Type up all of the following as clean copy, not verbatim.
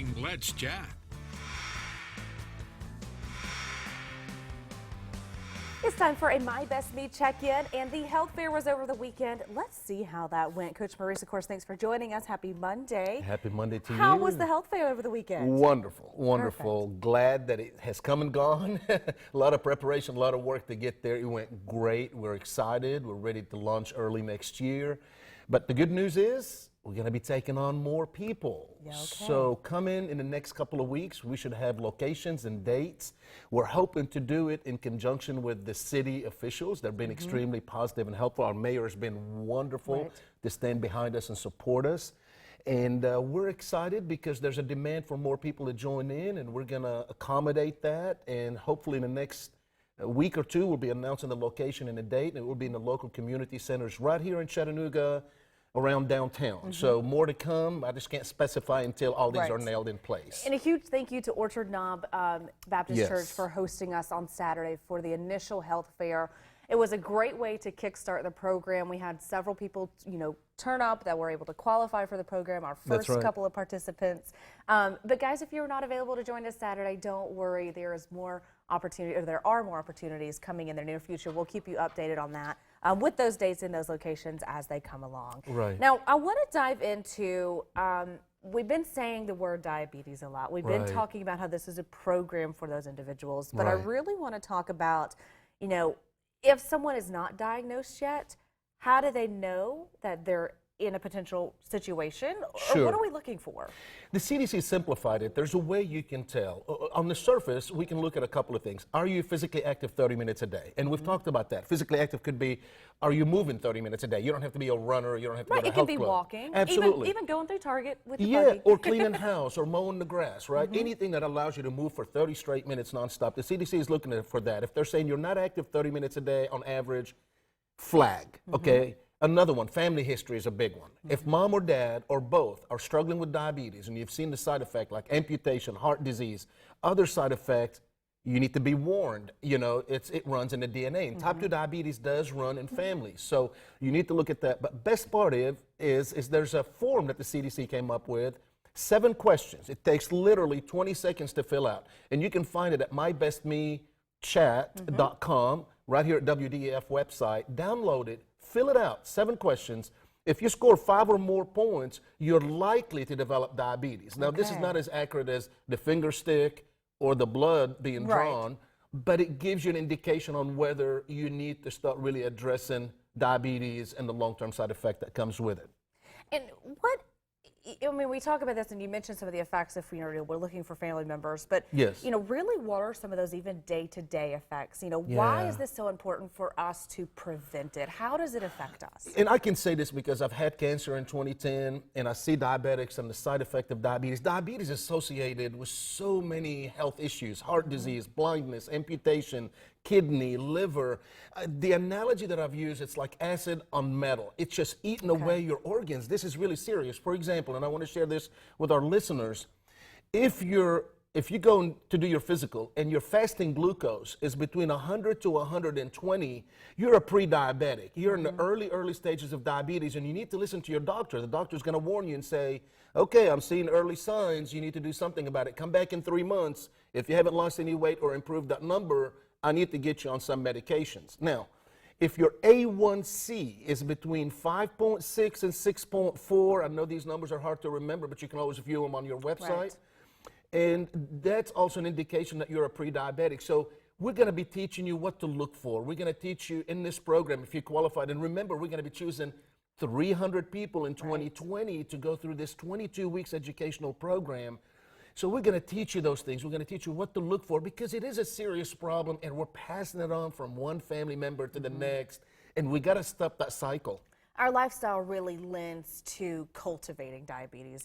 Presenting Let's Chat. It's time for a My Best Me check-in, and the health fair was over the weekend. Let's see how that went. Coach Maurice, of course, thanks for joining us. Happy Monday. Happy Monday to you. How was the health fair over the weekend? Wonderful, wonderful. Perfect. Glad that it has come and gone. A lot of preparation, a lot of work to get there. It went great. We're excited. We're ready to launch early next year. But the good news is we're going to be taking on more people. Yeah, okay. So come in the next couple of weeks. We should have locations and dates. We're hoping to do it in conjunction with the city officials. They've been extremely positive and helpful. Our mayor has been wonderful to stand behind us and support us. And we're excited because there's a demand for more people to join in, and we're going to accommodate that. And hopefully in the next week or two, we'll be announcing the location and the date, and it will be in the local community centers right here in Chattanooga, around downtown. So more to come. I just can't specify until all these are nailed in place. And a huge thank you to Orchard Knob Baptist Yes. Church for hosting us on Saturday for the initial health fair. It was a great way to kickstart the program. We had several people, turn up that were able to qualify for the program, our That's first right. couple of participants. But guys, if you're not available to join us Saturday, don't worry. There is more opportunity, or there are more opportunities coming in the near future. We'll keep you updated on that with those dates and those locations as they come along. Right. Now, I want to dive into, we've been saying the word diabetes a lot. We've been Right. talking about how this is a program for those individuals. But I Right. really want to talk about, if someone is not diagnosed yet, how do they know that they're in a potential situation? Or Sure. what are we looking for? The CDC simplified it. There's a way you can tell. On the surface, we can look at a couple of things. Are you physically active 30 minutes a day? And we've talked about that. Physically active could be, are you moving 30 minutes a day? You don't have to be a runner. You don't have to go to a It health can be club. walking. Absolutely. Even going through Target with the Yeah, buggy. or cleaning house or mowing the grass, right? Anything that allows you to move for 30 straight minutes nonstop. The CDC is looking for that. If they're saying you're not active 30 minutes a day on average, flag, okay? Another one, family history is a big one. If mom or dad or both are struggling with diabetes and you've seen the side effect like amputation, heart disease, other side effects, you need to be warned. It runs in the DNA. And type 2 diabetes does run in families. So you need to look at that. But best part is there's a form that the CDC came up with, 7 questions. It takes literally 20 seconds to fill out. And you can find it at mybestmechat.com, right here at WDEF website. Download it. Fill it out, 7 questions. If you score 5 or more points, you're likely to develop diabetes. Now, this is Okay. not as accurate as the finger stick or the blood being Right. drawn, but it gives you an indication on whether you need to start really addressing diabetes and the long-term side effect that comes with it. And we talk about this, and you mentioned some of the effects if we're looking for family members, but Yes. really, what are some of those even day-to-day effects? Why Yeah. is this so important for us to prevent it? How does it affect us? And I can say this because I've had cancer in 2010, and I see diabetics and the side effect of diabetes. Diabetes is associated with so many health issues: heart disease, blindness, amputation, kidney, liver. The analogy that I've used, it's like acid on metal. It's just eating away your organs. This is really serious. For example, and I want to share this with our listeners, if you go to do your physical and your fasting glucose is between 100 to 120, you're a pre-diabetic. You're in the early stages of diabetes, and you need to listen to your doctor. The doctor's going to warn you and say, okay, I'm seeing early signs. You need to do something about it. Come back in 3 months. If you haven't lost any weight or improved that number, I need to get you on some medications. Now, if your A1C is between 5.6 and 6.4, I know these numbers are hard to remember, but you can always view them on your website. Right. And that's also an indication that you're a pre-diabetic. So we're going to be teaching you what to look for. We're going to teach you in this program if you qualified. And remember, we're going to be choosing 300 people in 2020 to go through this 22 weeks educational program. So we're going to teach you those things. We're going to teach you what to look for because it is a serious problem, and we're passing it on from one family member to the next, and we got to stop that cycle. Our lifestyle really lends to cultivating diabetes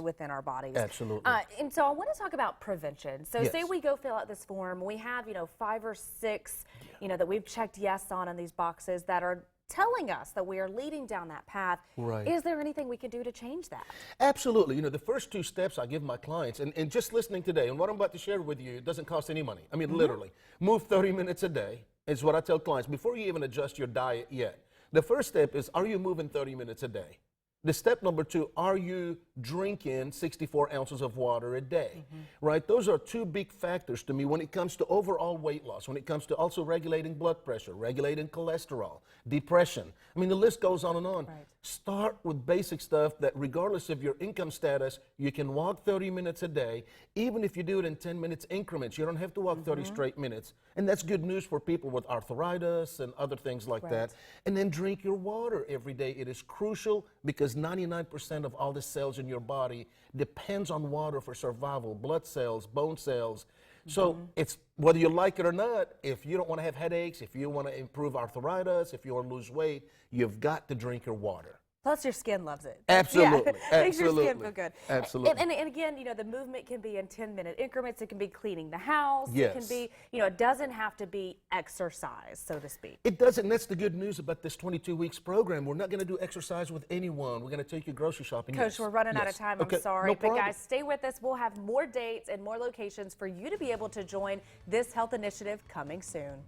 within our bodies. Absolutely. And so I want to talk about prevention. So say Yes. we go fill out this form, we have 5 or 6, that we've checked yes on these boxes that are telling us that we are leading down that path. Right. Is there anything we can do to change that? Absolutely. The first 2 steps I give my clients, and just listening today, and what I'm about to share with you, it doesn't cost any money. I mean, literally. Move 30 minutes a day is what I tell clients before you even adjust your diet yet. The first step is, are you moving 30 minutes a day? The step number 2, are you drinking 64 ounces of water a day, right? Those are 2 big factors to me when it comes to overall weight loss, when it comes to also regulating blood pressure, regulating cholesterol, depression. I mean, the list goes on and on. Right. Start with basic stuff that regardless of your income status, you can walk 30 minutes a day, even if you do it in 10 minutes increments. You don't have to walk 30 straight minutes. And that's good news for people with arthritis and other things like that. And then drink your water every day. It is crucial because 99% of all the cells in your body depends on water for survival, blood cells, bone cells. So it's whether you like it or not, if you don't want to have headaches, if you want to improve arthritis, if you want to lose weight, you've got to drink your water. Plus, your skin loves it. Absolutely. Yeah, makes your skin Absolutely. feel good. Absolutely. And again, you know, the movement can be in 10-minute increments. It can be cleaning the house. It Yes. can be, you know, it doesn't have to be exercise, so to speak. It doesn't, and that's the good news about this 22 weeks program. We're not going to do exercise with anyone. We're going to take you grocery shopping. Coach, Yes. we're running out of Yes. time. Okay, I'm sorry. no But problem. guys, stay with us. We'll have more dates and more locations for you to be able to join this health initiative coming soon.